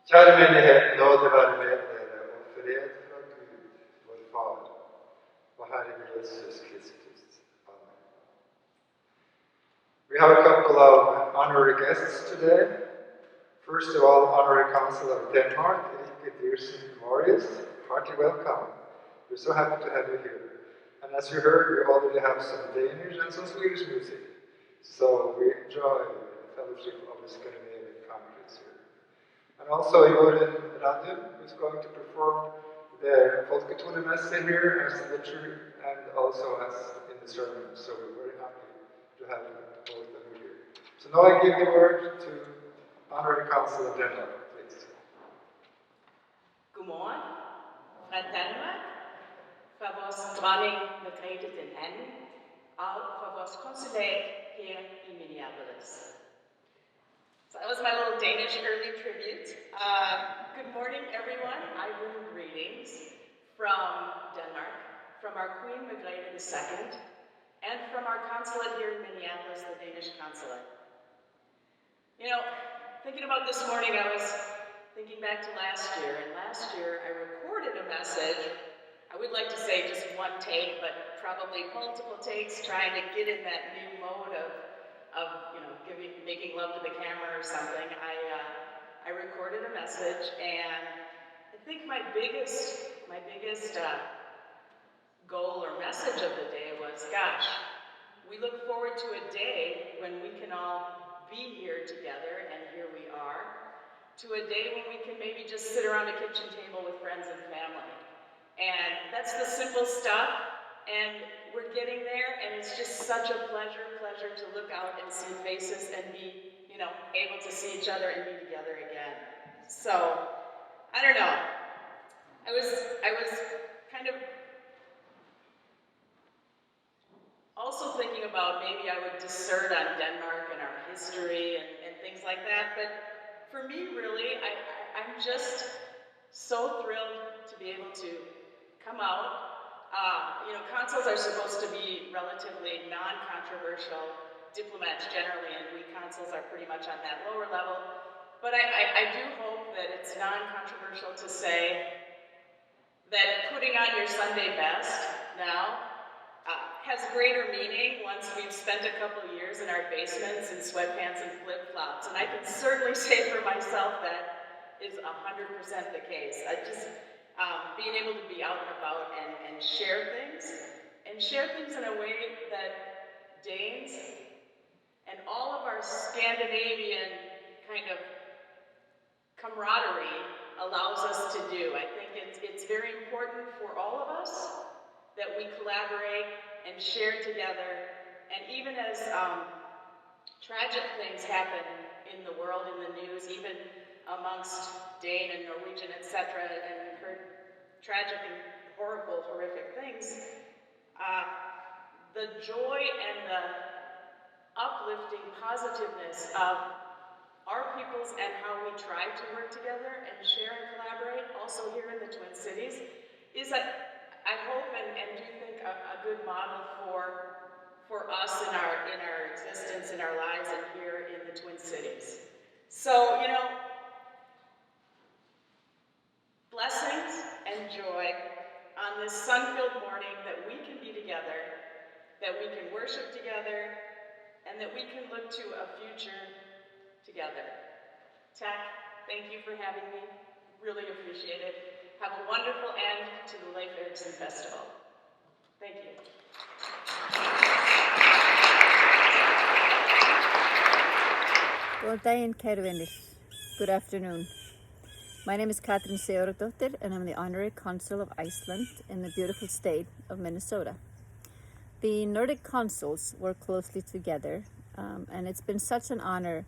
Kjære menighet, nåde være med dere og fred fra Gud, vår Far, og Herren Jesus Kristus. Amen. We have a couple of honorary guests today. First of all, Honorary Council of Denmark, Ilke Dyrsen Morris. Hearty welcome. We're so happy to have you here. And as you heard, we already have some Danish and some Swedish music. So we enjoy the fellowship of the Scandinavian countries here. And also Jorin Radu, who's going to perform the Folketonemesse here as the liturgy and also as in the sermon. So we're very happy to have both of you here. So now I give the word to Honorary Council of Denmark, please. Godmorgen fra Danmark, fra vores dronning Margrethe den anden, og fra vores konsulat her i Minneapolis. So that was my little Danish early tribute. Good morning, everyone. I bring greetings from Denmark, from our Queen Margrethe II, and from our consulate here in Minneapolis, the Danish consulate. You know, thinking about this morning, I was thinking back to last year, and last year I recorded a message. I would like to say just one take, but probably multiple takes, trying to get in that new mode of making love to the camera or something. I recorded a message, and I think my biggest goal or message of the day was, gosh, we look forward to a day when we can all be here together, and here we are, to a day when we can maybe just sit around a kitchen table with friends and family. And that's the simple stuff, and we're getting there, and it's just such a pleasure to look out and see faces and be, able to see each other and be together again. So, I don't know. I was kind of also thinking about maybe I would dissert on Denmark and our history and things like that, but for me, really, I'm just so thrilled to be able to come out. Consuls are supposed to be relatively non-controversial diplomats generally, and we consuls are pretty much on that lower level. But I do hope that it's non-controversial to say that putting on your Sunday best now has greater meaning once we've spent a couple years in our basements in sweatpants and flip-flops. And I can certainly say for myself that is 100% the case. Being able to be out and about and share things in a way that Danes and all of our Scandinavian kind of camaraderie allows us to do. I think it's very important for all of us that we collaborate and share together, and even as tragic things happen in the world, in the news, even amongst Dane and Norwegian, etc., and we've heard tragic and horrible, horrific things, the joy and the uplifting positiveness of our peoples and how we try to work together and share and collaborate, also here in the Twin Cities, is, I hope and do think, a good model for us in our existence, in our lives, and here in the Twin Cities. So, blessings and joy on this sun-filled morning that we can be together, that we can worship together, and that we can look to a future together. Tech, thank you for having me. Really appreciate it. Have a wonderful end to the LEIF Festival. Thank you. Góðan daginn, kæru vinir. Good afternoon. My name is Katrin Sigurðardóttir, and I'm the Honorary Consul of Iceland in the beautiful state of Minnesota. The Nordic consuls work closely together, and it's been such an honor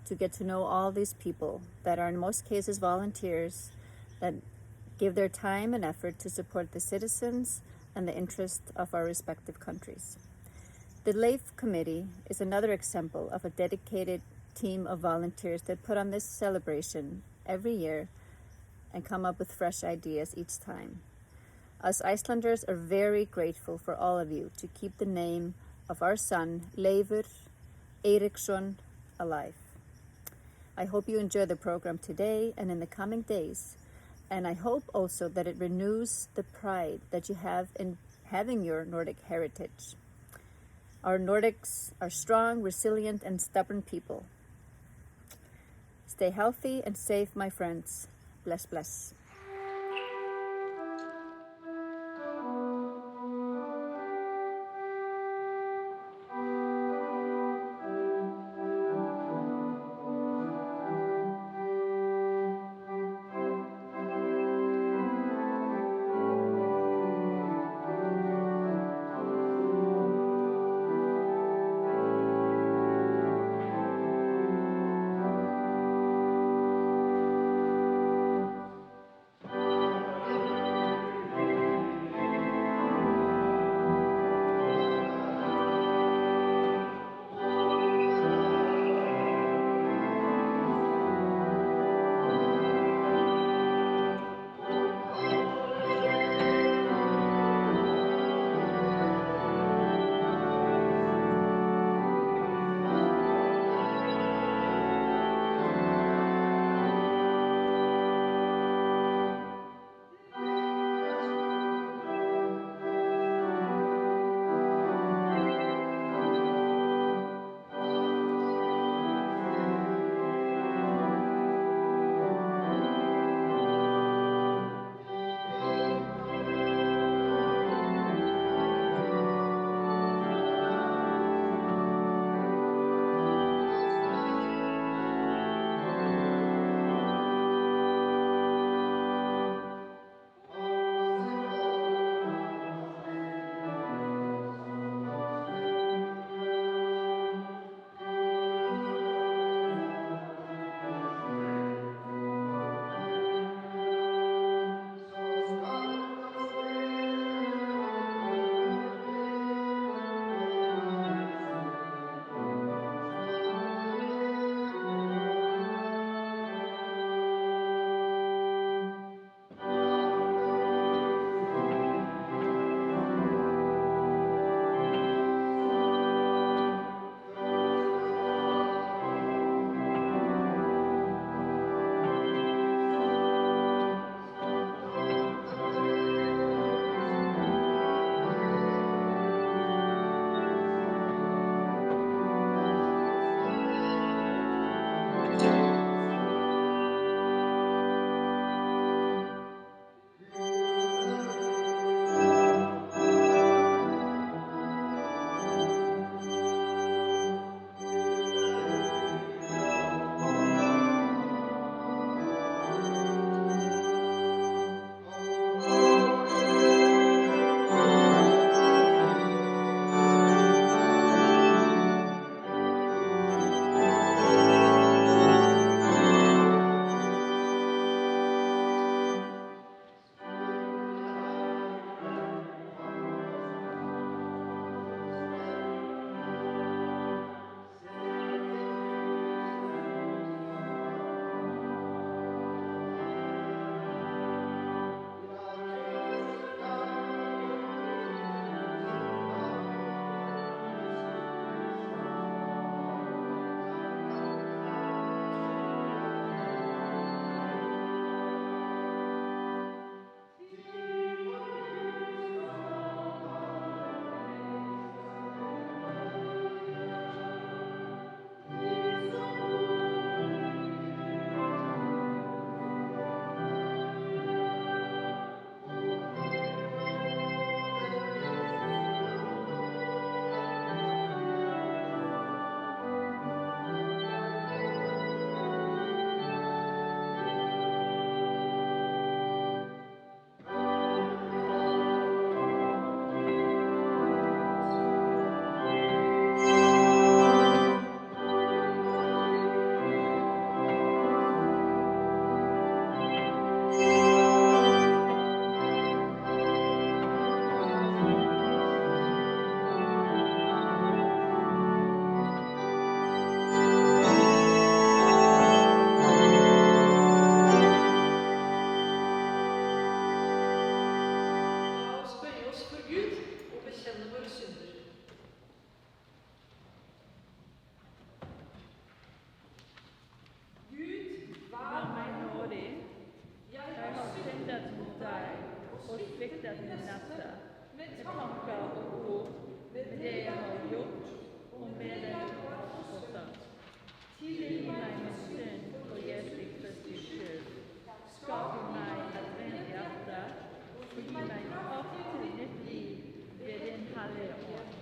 to get to know all these people that are in most cases volunteers that give their time and effort to support the citizens and the interests of our respective countries. The LEIF Committee is another example of a dedicated team of volunteers that put on this celebration every year and come up with fresh ideas each time. Us Icelanders are very grateful for all of you to keep the name of our son, Leifur Eiríksson, alive. I hope you enjoy the program today and in the coming days, and I hope also that it renews the pride that you have in having your Nordic heritage. Our Nordics are strong, resilient, and stubborn people. Stay healthy and safe, my friends. Bless, bless. smittet min neste, med tanker og ord, med det jeg har gjort, og med det jeg har fortsatt. Tilgi meg min synd for Jesu Kristi skyld. Skap i meg et rent hjerte, og gi meg kraft til nytt liv ved din hellige ånd.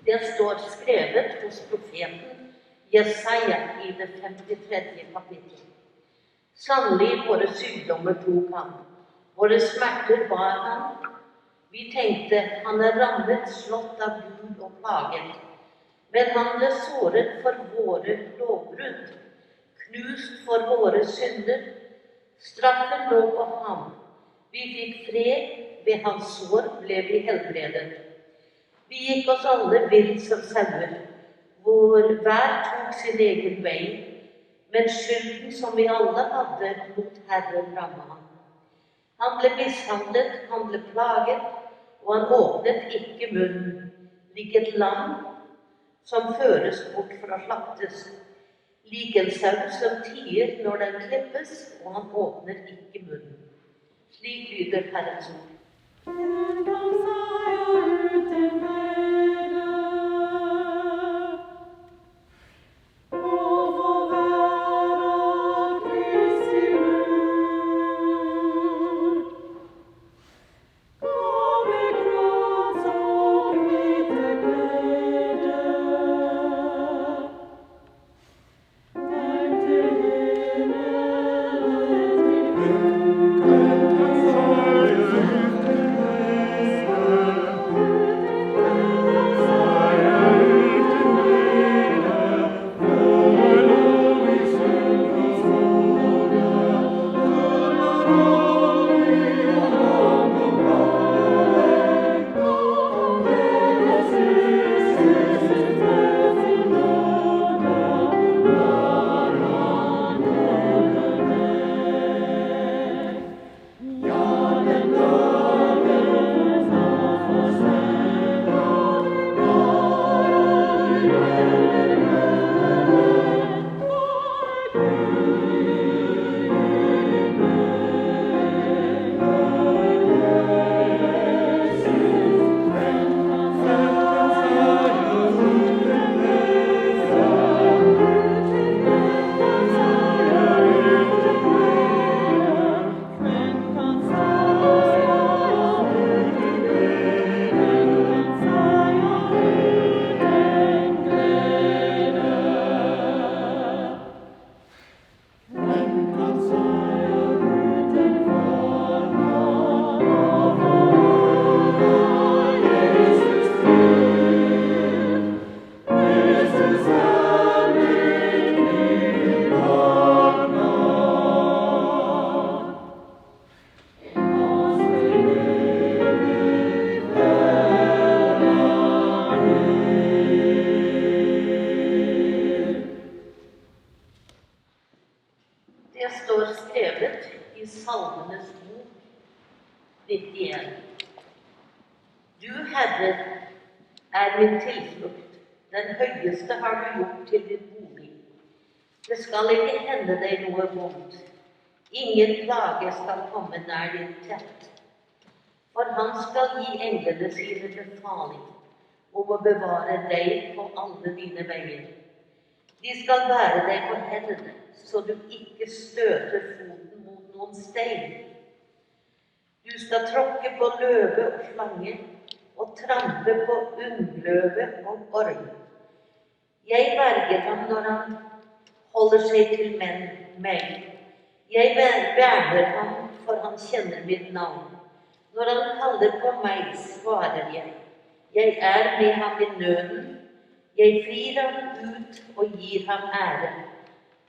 Det står skrevet hos profeten Jesaja i det 53. kapittel. Sannelig, våre sykdommer tok han, våre smerter bar han. Vi tenkte, han er rammet, slått av Gud og plaget. Men han ble såret for våre lovbrudd, knust for våre synder. Straffen lå på ham. Vi fikk fred, ved hans sår ble vi helbredet. Vi gikk oss alle vill som sauer, hvor hver tok sin egen vei, men skylden som vi alle hadde mot Herren rammet ham. Han ble mishandlet, han ble plaget, og han åpnet ikke munnen, lik et lam som føres bort for å slaktes, lik en sau som tier når den klippes, og han åpner ikke munnen. Slik lyder Herrens ord. Salmenes bok 91. Du, Herre, er min tilflukt. Den høyeste har du gjort til din bolig. Det skal ikke hende deg noe vondt. Ingen plage skal komme nær din tett. For han skal gi englene sine befaling om å bevare deg på alle dine veier. De skal bære deg på hendene, så du ikke støter foten mot noen stein. Du skal tråkke på løve og slange, og trampe på ungløve og orm. Jeg berger ham når han holder seg til meg. Jeg verner ham, for han kjenner mitt navn. Når han kaller på meg, svarer jeg. Jeg er med ham i nøden. Jeg frir ham ut og gir ham ære.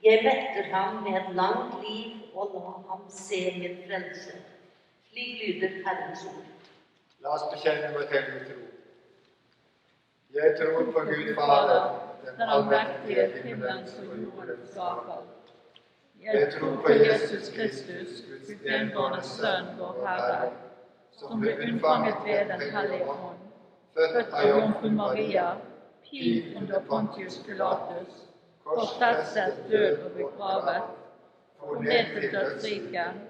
Jeg metter ham med et langt liv og la ham se min frelse. Slik lyder Herrens ord. La oss bekjenne vår hellige tro. Jeg tror på Gud Fader, den allmektige himmelens og jordens skaper. Jeg tror på Jesus Kristus, Guds enbårne Sønn, vår Herre, som ble unnfanget ved den hellige ånd, født av jomfru Maria, pint under Pontius Pilatus, korsfestet, død og begravet, for ned til dødsriket,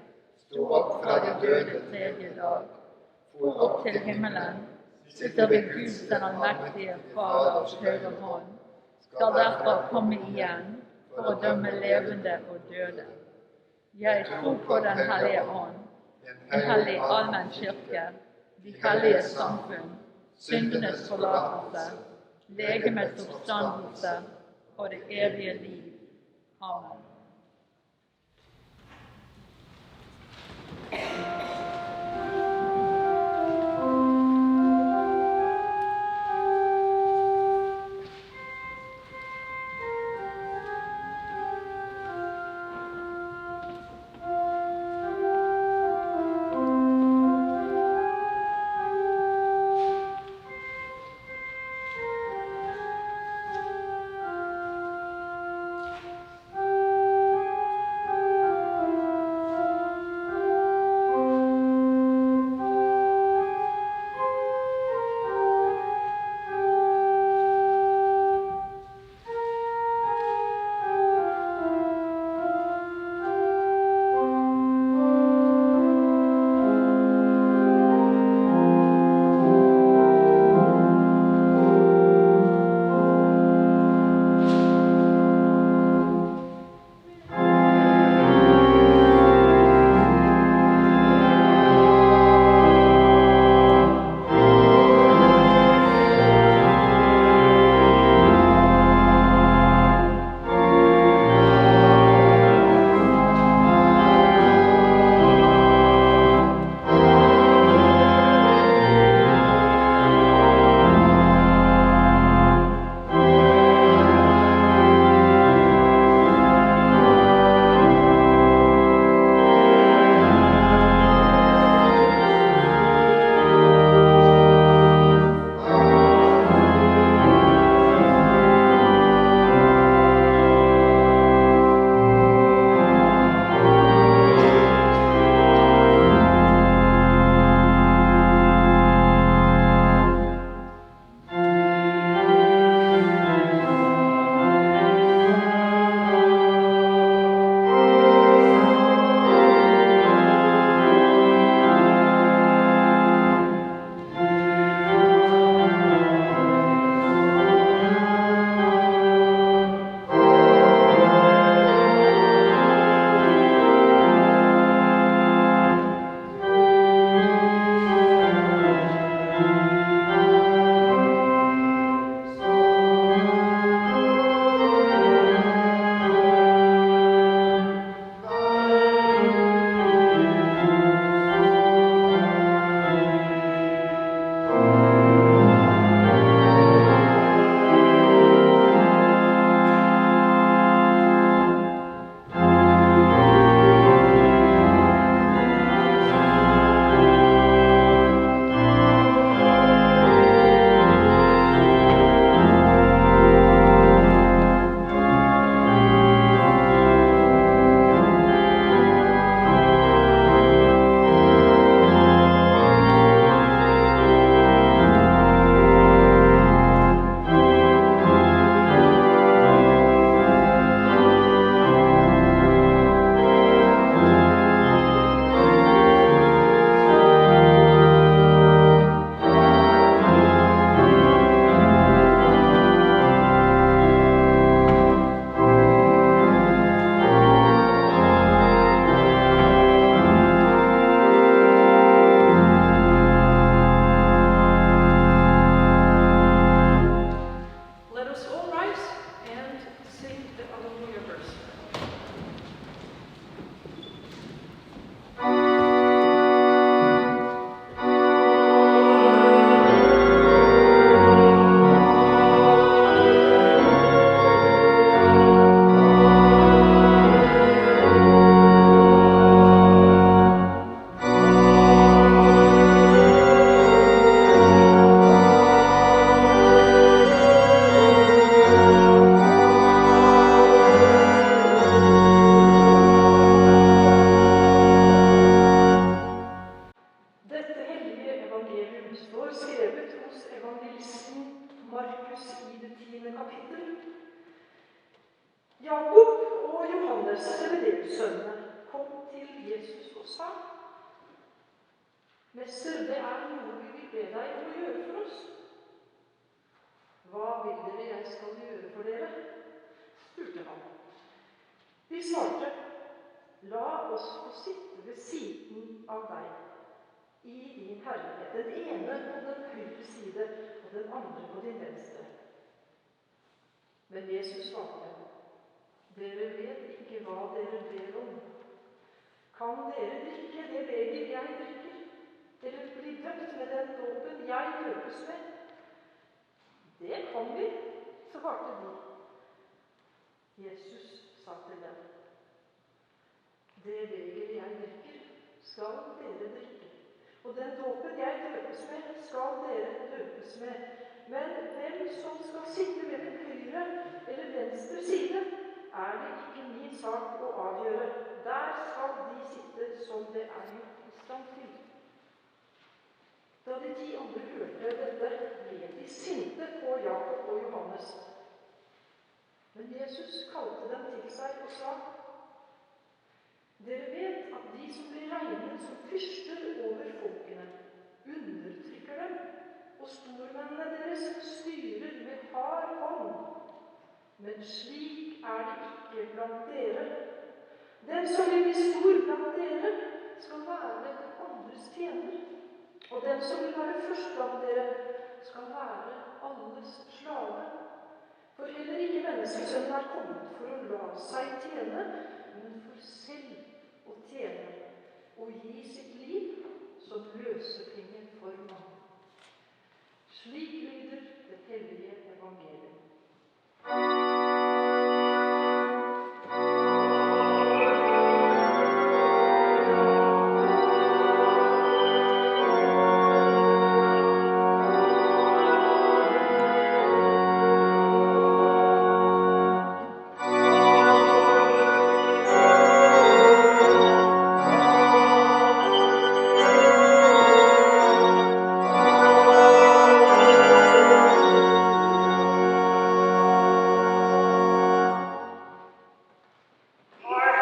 sto opp fra de døde tredje dag, for opp til himmelen, sitter ved Gud den allmektige Faders høyre hånd, skal derfra komme igjen for å dømme levende og døde. Jeg tror på den hellige ånd, en hellig allmenn kirke, de hellige samfunn, syndenes forlatelse, legemets oppstandelse og det evige liv. Amen. sa: Mester, det er noe vi vil be deg om å gjøre for oss. Hva vil dere jeg skal gjøre for dere? Spurte han. De svarte: La oss få sitte ved siden av deg i din herlighet, den ene på den høyre side og den andre på din venstre. Men Jesus svarte: Dere vet ikke hva dere ber om. Kan dere drikke det beger jeg drikker? Dere blir døpt med den dåpen jeg døpes med? Det kan vi, svarte de. Jesus sa til dem: Det beger jeg drikker, skal dere drikke. Og den dåpen jeg døpes med, skal dere døpes med. Men hvem som skal sitte ved min høyre eller venstre side, er det ikke min sak å avgjøre. Der skal de sitte som det er gjort i stand til. Da de 10 andre hørte dette, ble de sinte på Jakob og Johannes. Men Jesus kalte dem til seg og sa: Dere vet at de som blir regnet som fyrster over folkene, undertrykker dem, og stormennene deres styrer med hard hånd. Men slik er det ikke blant dere. Den som vil bli stor blant dere, skal være den andres tjener. Og den som vil være først blant dere, skal være alles slave. For heller ikke menneskesønnen er kommet for å la seg tjene, men for selv å tjene og gi sitt liv som løsepenge for mange. Slik lyder det hellige evangeliet.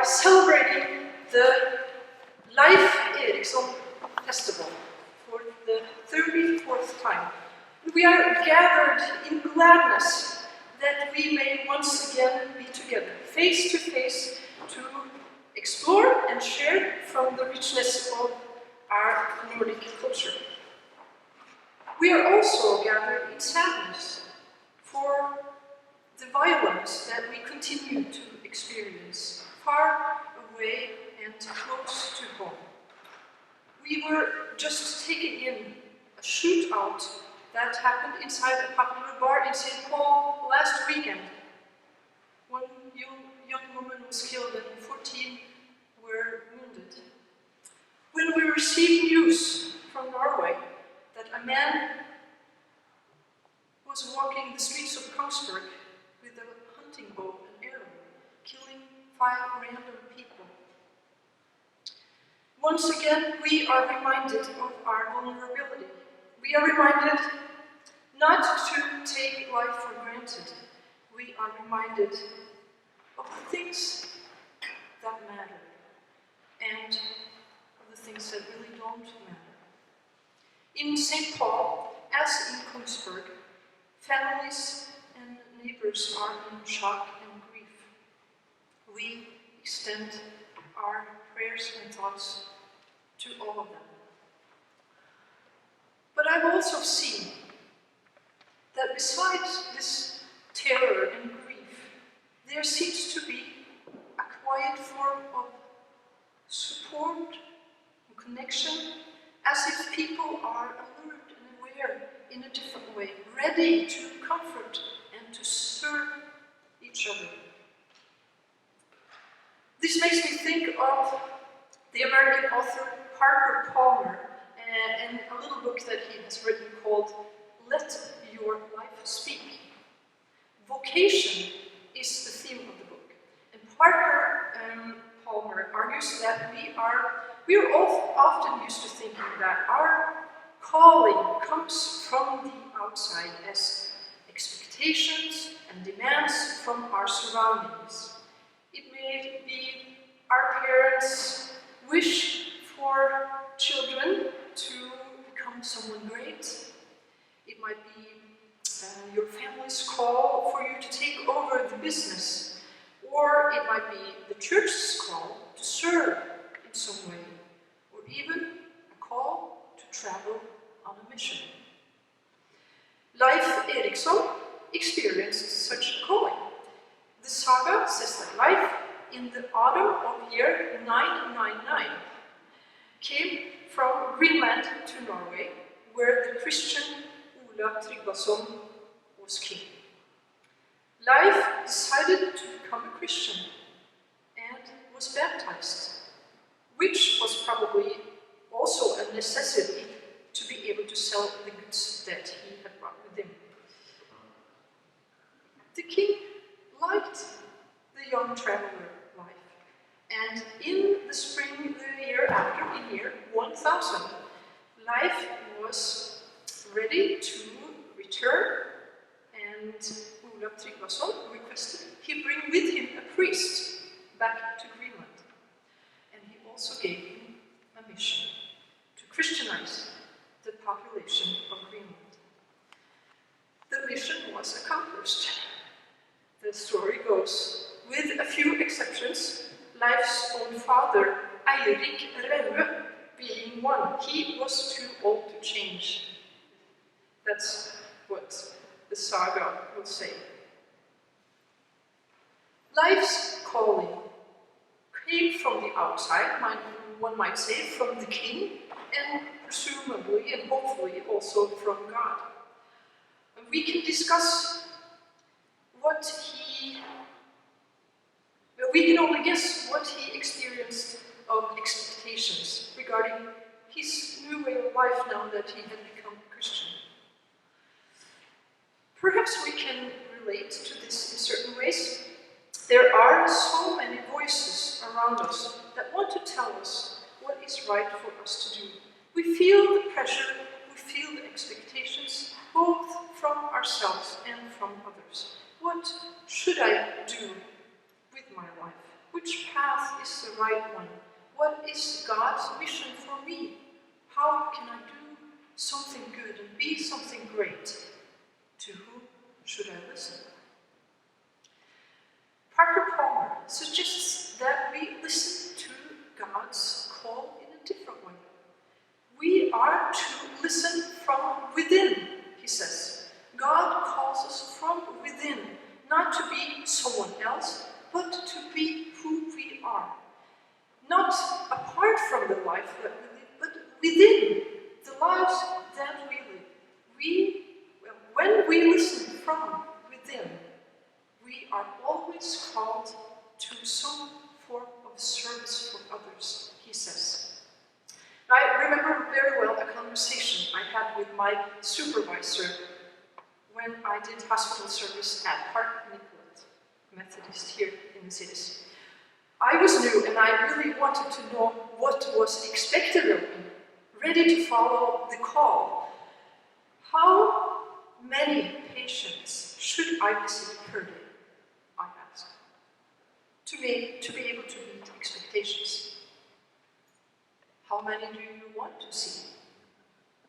Celebrating the LEIF Festival for the 34th time. We are gathered in gladness that we may once again be together, face to face, to explore and share from the richness of our Nordic culture. We are also gathered in sadness for the violence that we continue to experience far away and close to home. We were just taken in a shootout that happened inside a popular bar in St. Paul last weekend. One young woman was killed and 14 were wounded. When we received news from Norway that a man was walking the streets of Kongsberg with a hunting bow and arrow, killing 5 random people. Once again, we are reminded of our vulnerability. We are reminded not to take life for granted. We are reminded of the things that matter and of the things that really don't matter. In St. Paul, as in Kongsberg, families and neighbors are in shock and grief. We extend our prayers and thoughts to all of them. But I've also seen that besides this terror and grief, there seems to be a quiet form of support and connection, as if people are alert and aware in a different way, ready to comfort and to serve each other. This makes me think of the American author Parker Palmer and a little book that he has written called Let Your Life Speak. Vocation is the theme of the book. And Parker Palmer argues that we are often used to thinking that our calling comes from the outside as expectations and demands from our surroundings. It may be our parents' wish for children to become someone great. It might be your family's call for you to take over the business. Or it might be the church's call to serve in some way. Or even a call to travel on a mission. LEIF Eriksson experienced such a calling. The saga says that LEIF, in the autumn of year 999, came from Greenland to Norway, where the Christian Ola Tryggvason was king. LEIF decided to become a Christian and was baptized, which was probably also a necessity to be able to sell the goods that he had brought with him. The king liked the young traveler LEIF, and in the spring, the year after, in year 1000, LEIF was ready to return, and Ola Tryggvason requested he bring with him a priest back to Greenland. And he also gave him a mission to Christianize the population of Greenland. The mission was accomplished. The story goes, with a few exceptions, LEIF's own father, Eirik Raue, being one. He was too old to change. That's what the saga will say. LEIF's calling came from the outside, one might say, from the king, and presumably and hopefully also from God. And we can discuss we can only guess what he experienced of expectations regarding his new way of life now that he had become a Christian. Perhaps we can relate to this in certain ways. There are so many voices around us that want to tell us what is right for us to do. We feel the pressure, we feel the expectations, both from ourselves and from others. What should I do with my life? Which path is the right one? What is God's mission for me? How can I do something good and be something great? To whom should I listen? Parker Palmer suggests that we listen to God's call in a different way. We are to listen from within, he says. God calls us from within, not to be someone else, but to be who we are. Not apart from the life that we live, but within the lives that we live. When we listen from within, we are always called to some form of service for others, he says. I remember very well a conversation I had with my supervisor when I did hospital service at Park Nicollet Methodist here in the cities. I was new and I really wanted to know what was expected of me, ready to follow the call. How many patients should I visit per day? I asked. To be able to meet expectations. How many do you want to see?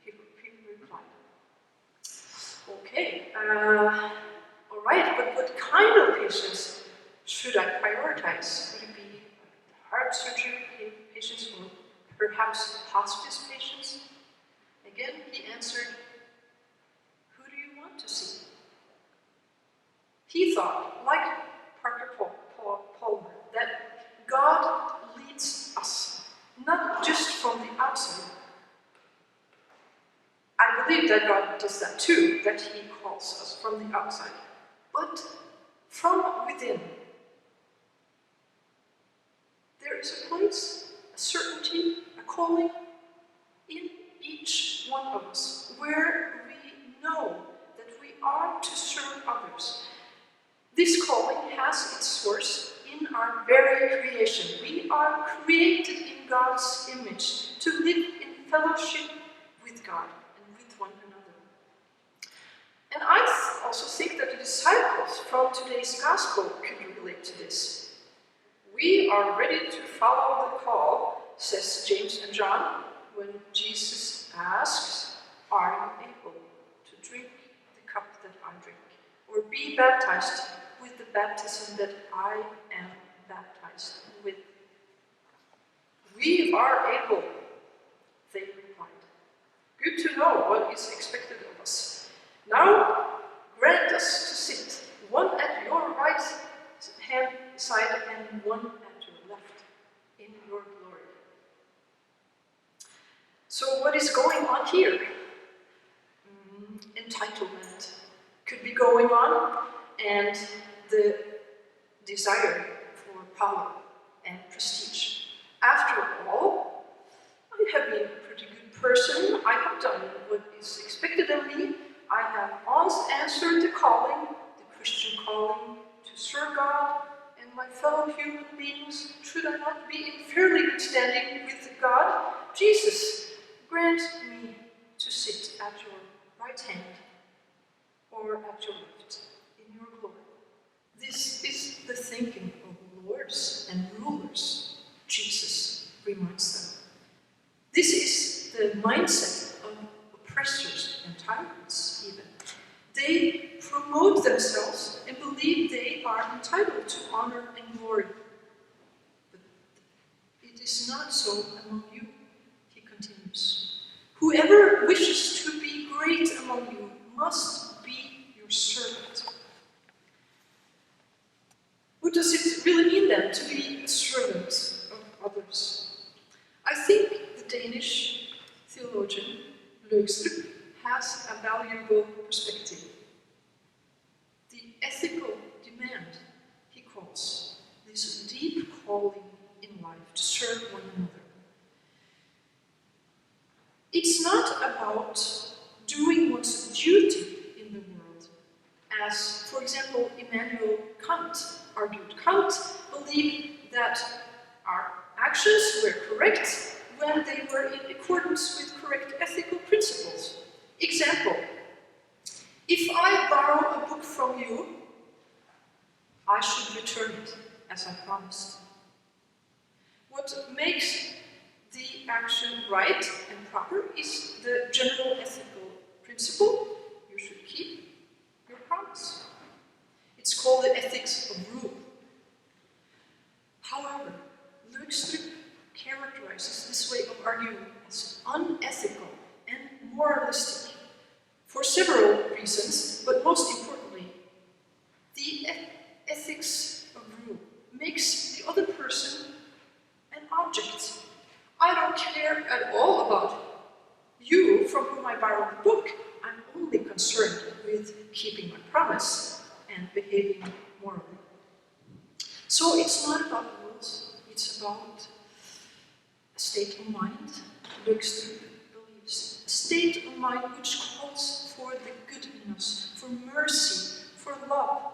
People replied. Okay, all right, but what kind of patients should I prioritize? Would it be heart surgery patients or perhaps hospice patients? Again, he answered, who do you want to see? He thought, like Parker Palmer, that God leads us, not just from the outside. I believe that God does that too, that he calls us from the outside, but from within. There is a place, a certainty, a calling in each one of us where we know that we are to serve others. This calling has its source in our very creation. We are created in God's image to live in fellowship with God and with one another. And I also think that the disciples from today's gospel could relate to this. We are ready to follow the call says James and John, when Jesus asks, "Are you able to drink the cup that I drink, or be baptized with the baptism that I am baptized with?" "We are able," they replied. "Good to know what is expected of us. Now grant us to sit, one at your right hand side and one at your left, in your glory." So what is going on here? Entitlement could be going on, and the desire for power and prestige. After all, I have been a pretty good person. I have done what is expected of me. I have answered the calling, the Christian calling, to serve God and my fellow human beings. Should I not be in fairly good standing with God? Jesus, grant me to sit at your right hand or at your left in your glory. This is the thinking of lords and rulers, Jesus reminds them. This is the mindset of oppressors and tyrants, even. They promote themselves and believe they are entitled to honor and glory. But it is not so among you, he continues. Whoever wishes to be great among you must be your servant. What does it really mean then to be a servant of others? I think the Danish theologian LEIF has a valuable perspective. The ethical demand, he calls, this deep calling in life to serve one another. It's not about doing one's duty in the world, as, for example, Immanuel Kant argued. Kant believed that our actions were correct when they were in accordance with correct ethical principles. Example, if I borrow a book from you, I should return it, as I promised. What makes the action right and proper is the general ethical principle: you should keep your promise. It's called the ethics of rule. However, LEIF characterizes this way of arguing as unethical and moralistic for several reasons, but most importantly, the ethics of rule makes the other person an object. I don't care at all about you from whom I borrowed the book. I'm only concerned with keeping my promise and behaving morally. So it's not about rules, it's about a state of mind, LEIF believes. A state of mind which calls for the good in us, for mercy, for love.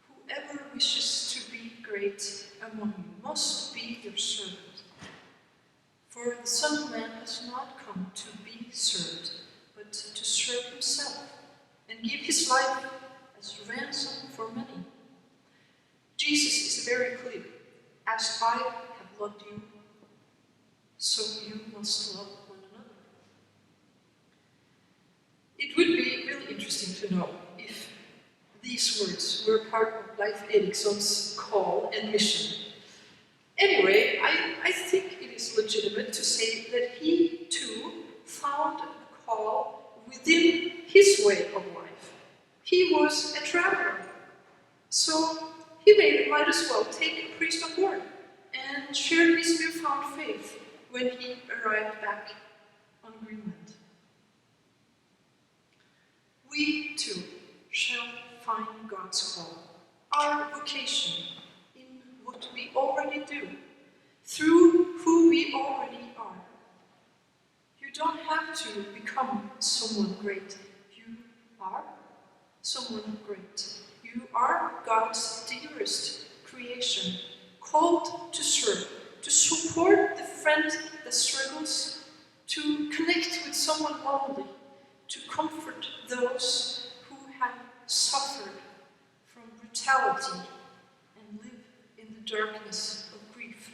Whoever wishes to be great among you must be your servant. For the Son of Man has not come to be served, but to serve himself and give his life as ransom for many. Jesus is very clear. As I have loved you, so you must love one another. It would be really interesting to know if these words were part of Leif Eriksson's call and mission. Anyway, I think it is legitimate to say that he too found a call within his way of life. He was a traveler, so he might as well take a priest on board and share his newfound faith when he arrived back on Greenland. We too shall find God's call, our vocation, in what we already do, through who we already are. You don't have to become someone great. You are someone great. You are God's dearest creation, called to serve, to support the friend that struggles, to connect with someone lonely, to comfort those who have suffered from brutality and live in the darkness of grief.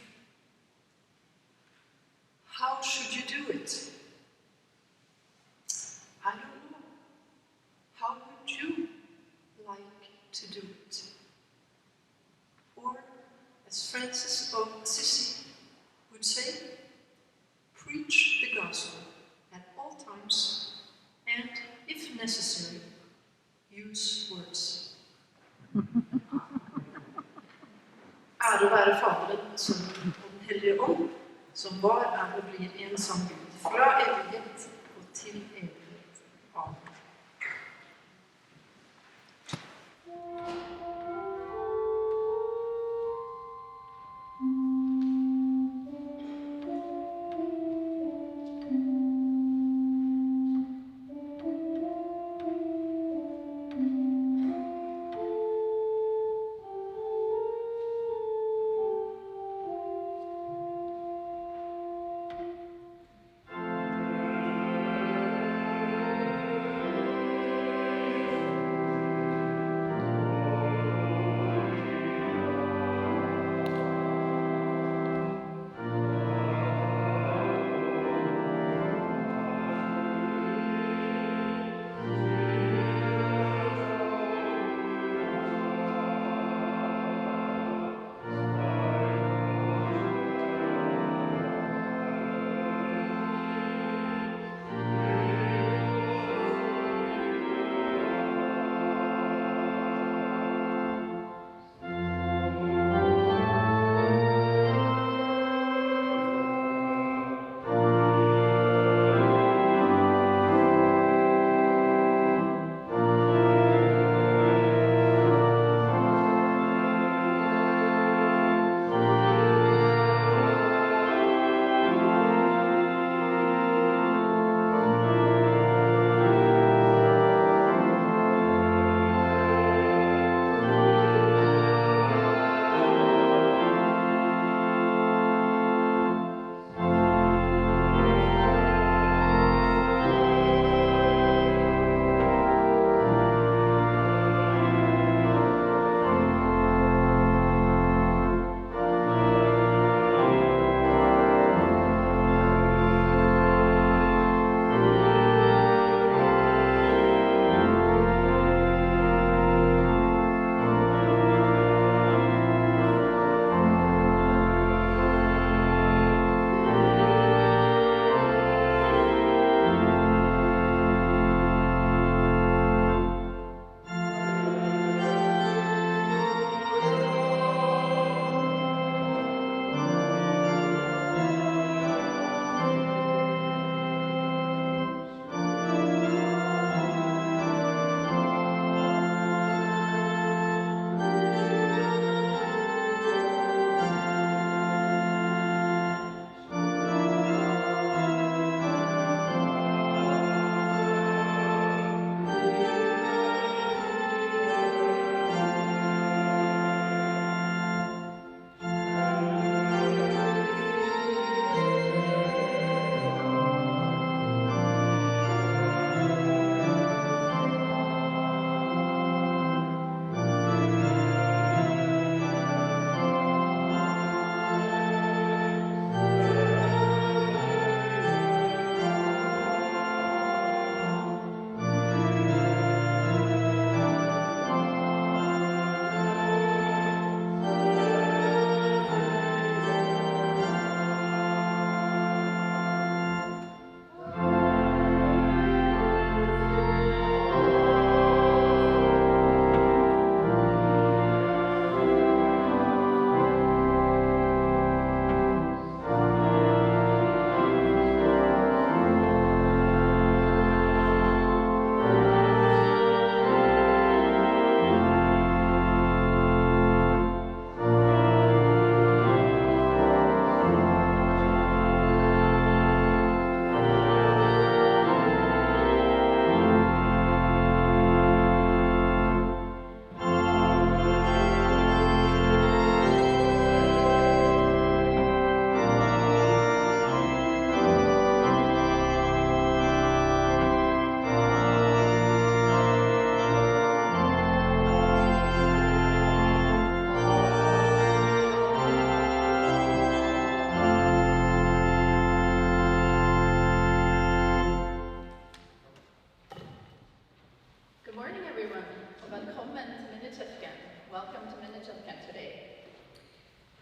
Francis of Assisi would say, preach the gospel at all times, and, if necessary, use words. Ære være Faderen, Sønnen og Den hellige ånd, som var, er og blir en sann Gud, fra evighet og til evighet. Amen.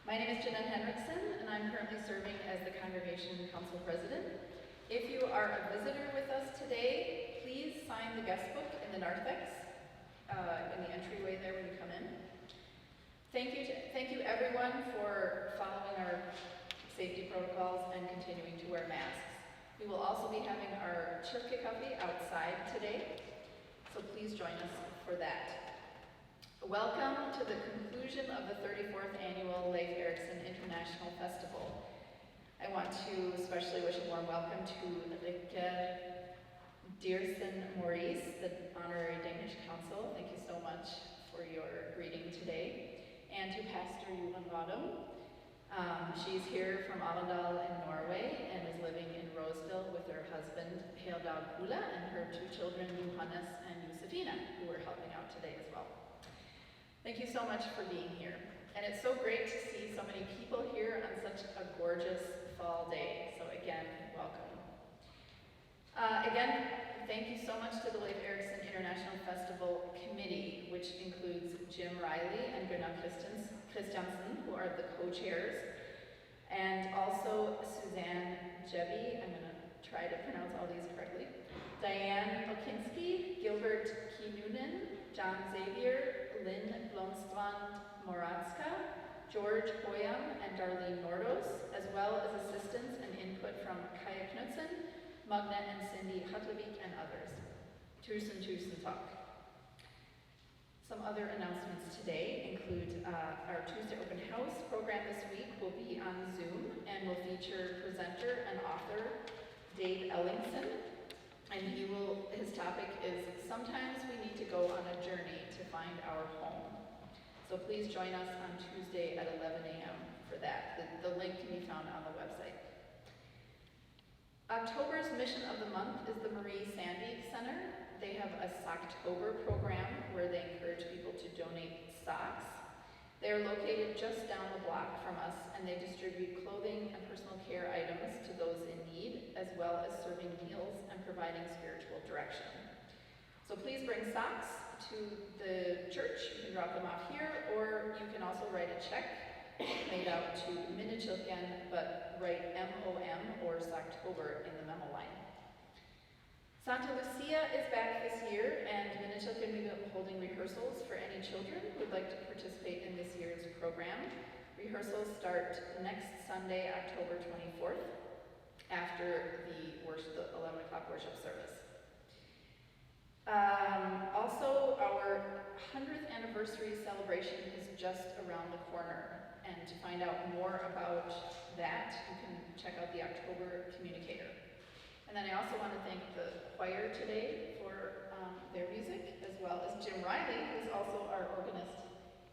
My name is Jeanette Henriksen, and I'm currently serving as the Congregation Council President. If you are a visitor with us today, please sign the guest book in the narthex in the entryway there when you come in. Thank you everyone for following our safety protocols and continuing to wear masks. We will also be having our coffee outside today, so please join us for that. Welcome to the conclusion of the 34th Annual LEIF Eriksson International Festival. I want to especially wish a warm welcome to Rikke Diersen Maurice, the Honorary Danish Consul. Thank you so much for your greeting today. And to Pastor Johan Radom. She's here from Arendal in Norway and is living in Roseville with her husband, Herdal Kula, and her two children, Johannes and Josefina, who are helping out today as well. Thank you so much for being here. And it's so great to see so many people here on such a gorgeous fall day. So again, welcome. Again, thank you so much to the LEIF Eriksson International Festival Committee, which includes Jim Riley and Gunnar Christiansen, who are the co-chairs, and also Suzanne Jebby, I'm going to try to pronounce all these correctly, Diane Okinski, Gilbert Kinunen, John Xavier, Lynn Blomstrand Moratska, George Hoyam, and Darlene Nordos, as well as assistance and input from Kaya Knudsen, Magne and Cindy Hatlevik, and others. Tusen takk. Some other announcements today include our Tuesday open house program this week will be on Zoom and will feature presenter and author Dave Ellingson. And his topic is Sometimes We Need to Go on a Journey to Find Our Home. So please join us on Tuesday at 11 a.m. for that. The link can be found on the website. October's mission of the month is the Marie Sandvik Center. They have a Socktober program where they encourage people to donate socks. They are located just down the block from us, and they distribute clothing and personal care items to those in need, as well as serving meals and providing spiritual direction. So please bring socks to the church. You can drop them off here, or you can also write a check made out to Mindekirken, but write MOM or Socktober in the memo line. Santa Lucia is back this year, and Mindekirken will be holding rehearsals for any children who would like to participate in this year's program. Rehearsals start next Sunday, October 24th, after the 11 o'clock worship service. Also, our 100th anniversary celebration is just around the corner. And to find out more about that, you can check out the October communicator. And then I also want to thank the choir today for their music, as well as Jim Riley, who's also our organist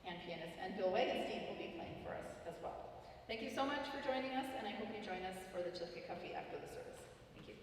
and pianist, and Bill Wagenstein will be playing for us as well. Thank you so much for joining us, and I hope you join us for the coffee after the service. Thank you.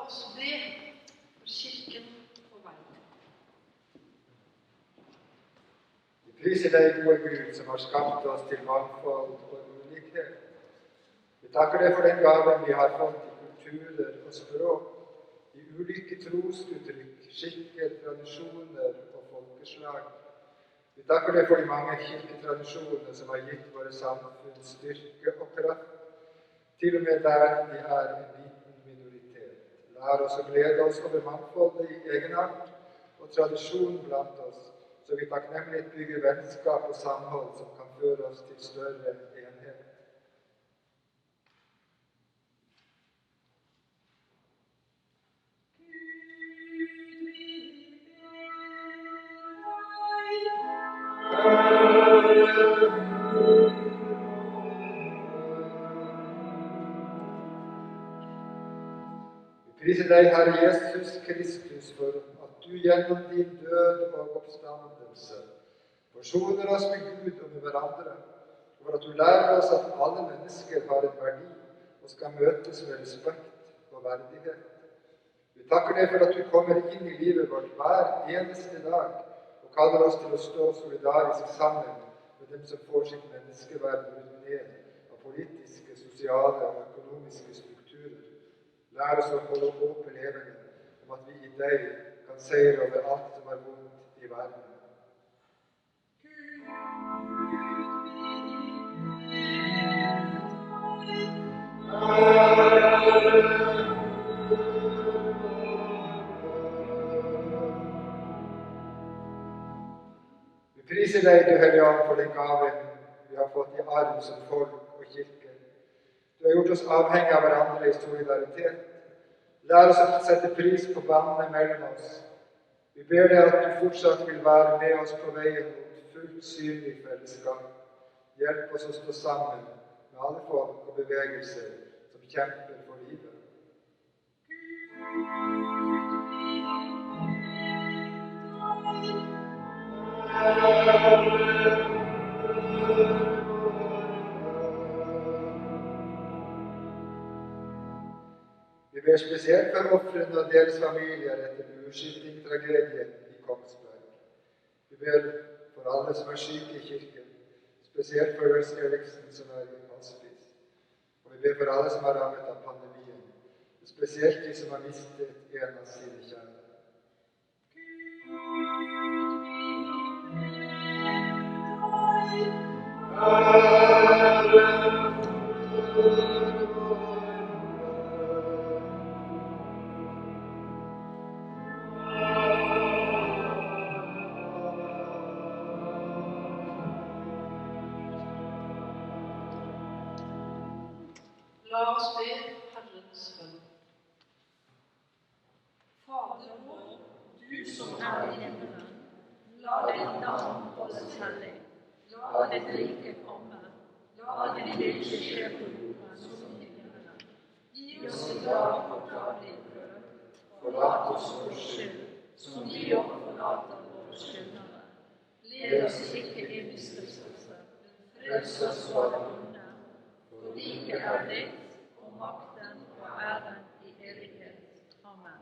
oss be for kirken og verden. Vi priser deg, gode Gud, som har skapt oss til mangfold og ulikhet. Vi takker deg for den gaven vi har fått i kulturer og språk, i ulike trosuttrykk, skikker, tradisjoner og folkeslag. Vi takker deg for de mange kirketradisjoner som har gitt våre samfunn styrke og kraft, til og med der de er en liten minoritet. Lær oss å glede oss over mangfoldet i egenart og tradisjon blant oss, så vi takknemlig bygger vennskap og samhold som kan føre oss til større enhet. Vi priser deg, Herre Jesus Kristus, for at du gjennom din død og oppstandelse forsoner oss med Gud og med hverandre, og for at du lærer oss at alle mennesker har en verdi og skal møtes med respekt og verdighet. Vi takker deg for at du kommer inn i livet vårt hver eneste dag og kaller oss til å stå solidarisk sammen med dem som får sitt menneskeverd brutt ned av politiske, sosiale og økonomiske strukturer. Lær oss å holde håpet levende om at vi i deg kan seire over alt som er vondt i verden. Vi priser deg, du Hellige Ånd, for den gaven vi har fått i arv som folk og kirke. Du har gjort oss avhengig av hverandre i solidaritet. Lær oss å sette pris på båndene mellom oss. Vi ber deg at du fortsatt vil være med oss på veien mot fullt synlig fellesskap. Hjelp oss å stå sammen med alle folk og bevegelser som kjemper for livet. Vi ber spesielt for ofrene og deres familier etter urskilting-tragedien i Kongsberg. Vi ber for alle som er syke i kirken, spesielt for Lars Eriksen som er i hospice. Og vi ber for alle som er rammet av pandemien, spesielt de som har mistet en av sine kjære. La oss be Herrens bønn. Fader vår, du som er i himmelen, la ditt navn holdes hellig. La ditt rike komme. La ditt vilje skje på jorden som i himmelen. Gi oss i dag vårt daglige brød. Forlat oss vår skyld, som vi også forlater våre skyldnere. Led oss ikke inn i fristelse, men frels oss fra det onde. For riket er ditt, og makten og æren i evighet. Amen.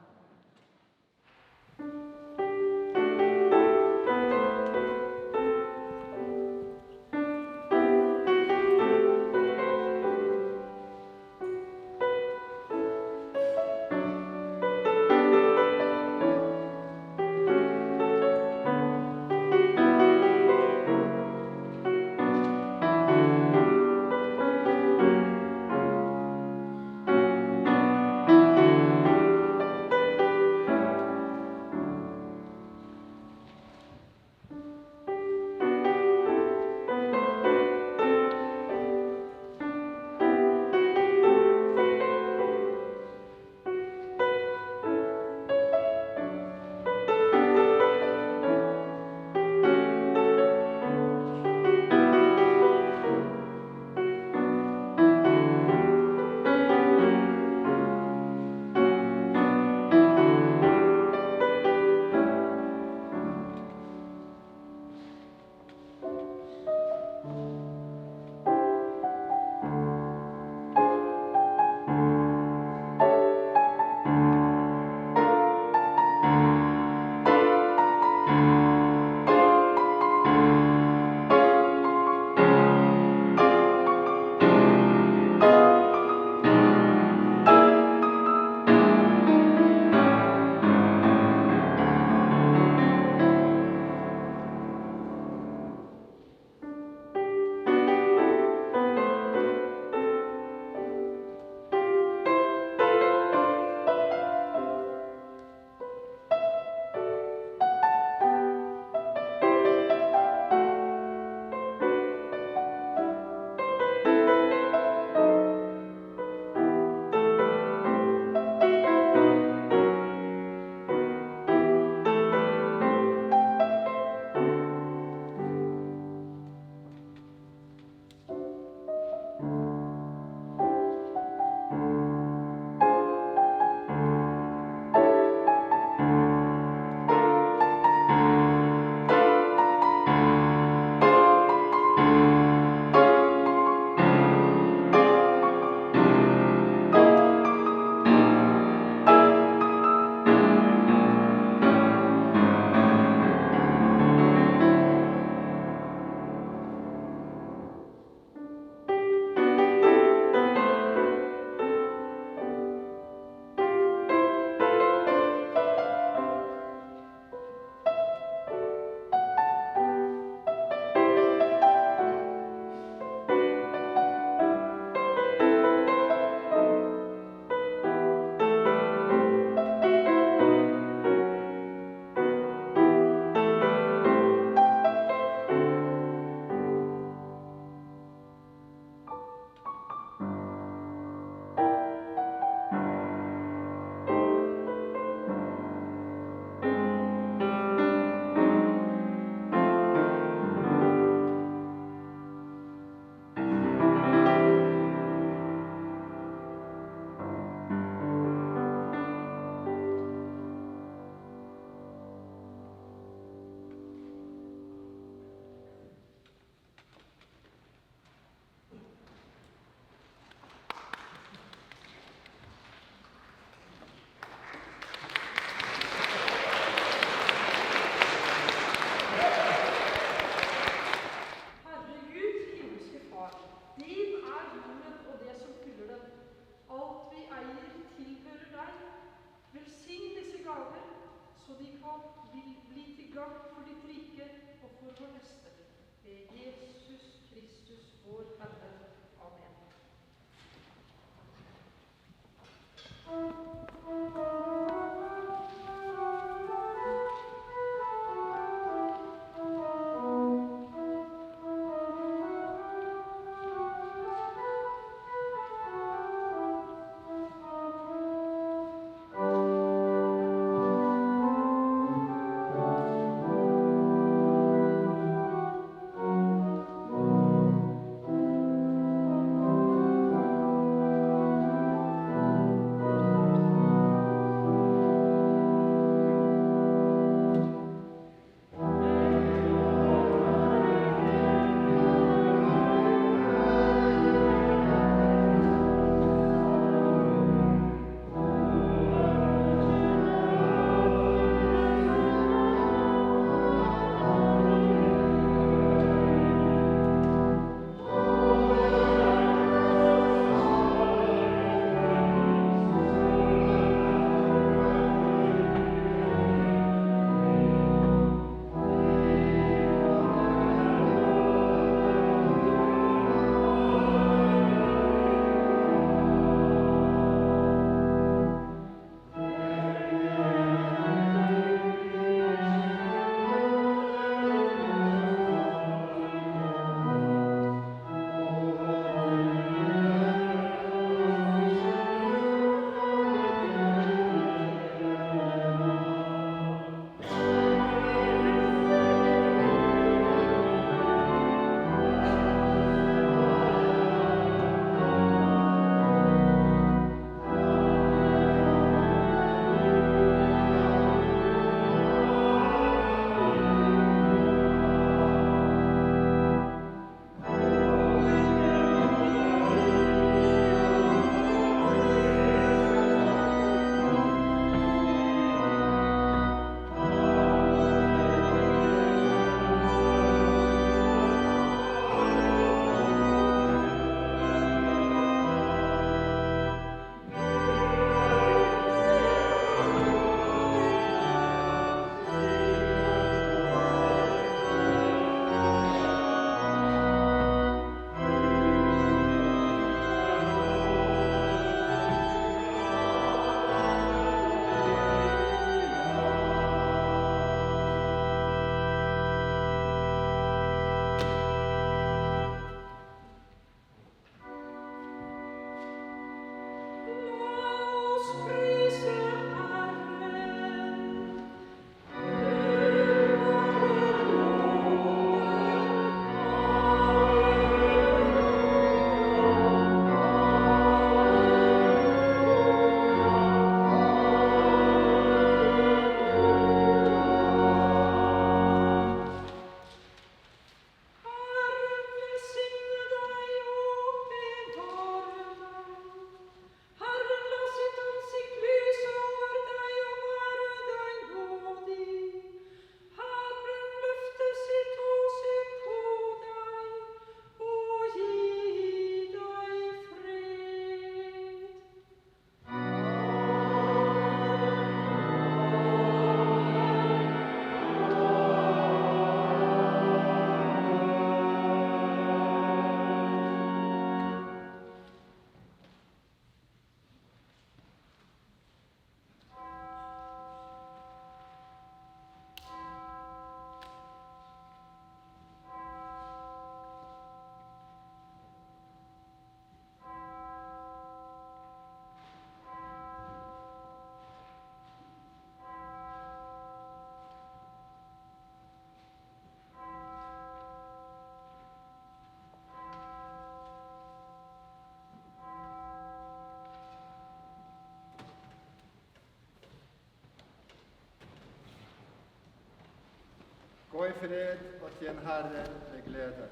Gå i fred og tjen Herren med glede.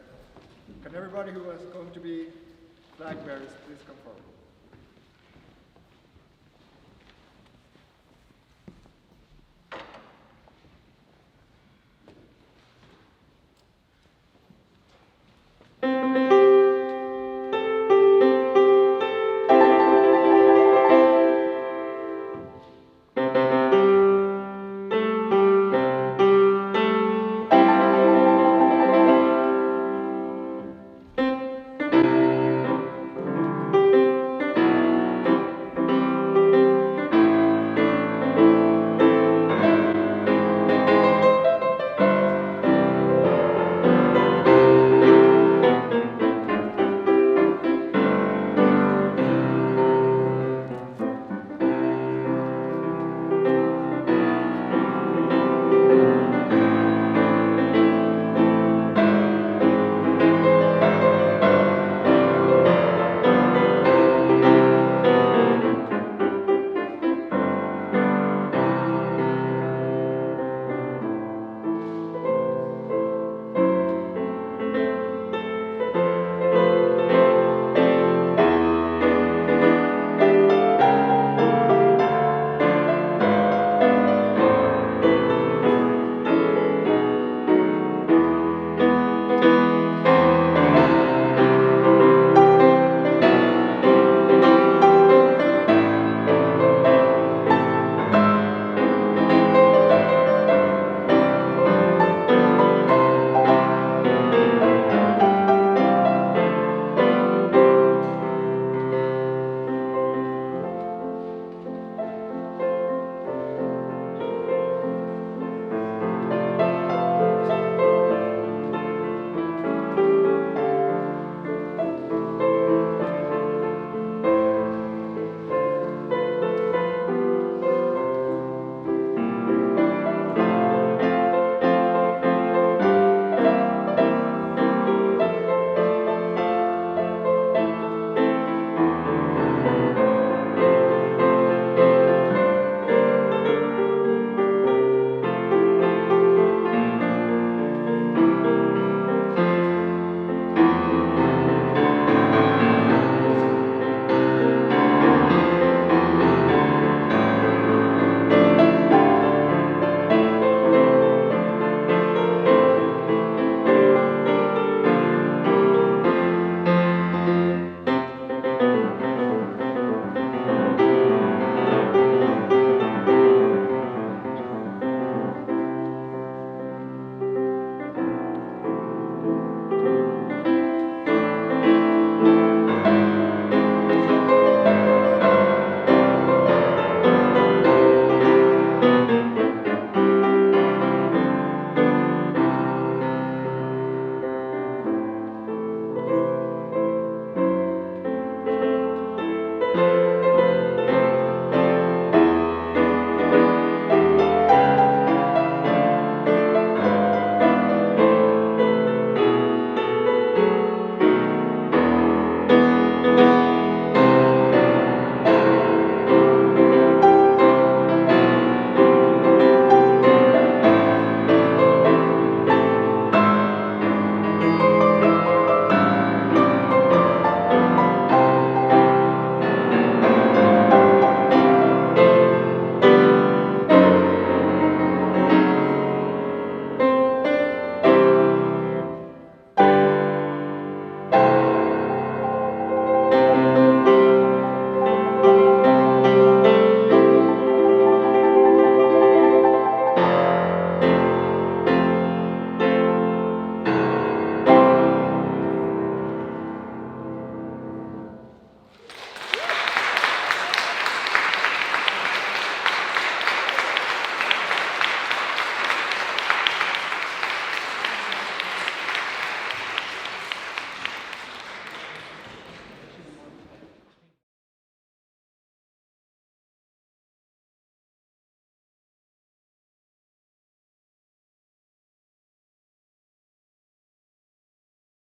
Can everybody who is going to be flag bearers please come forward?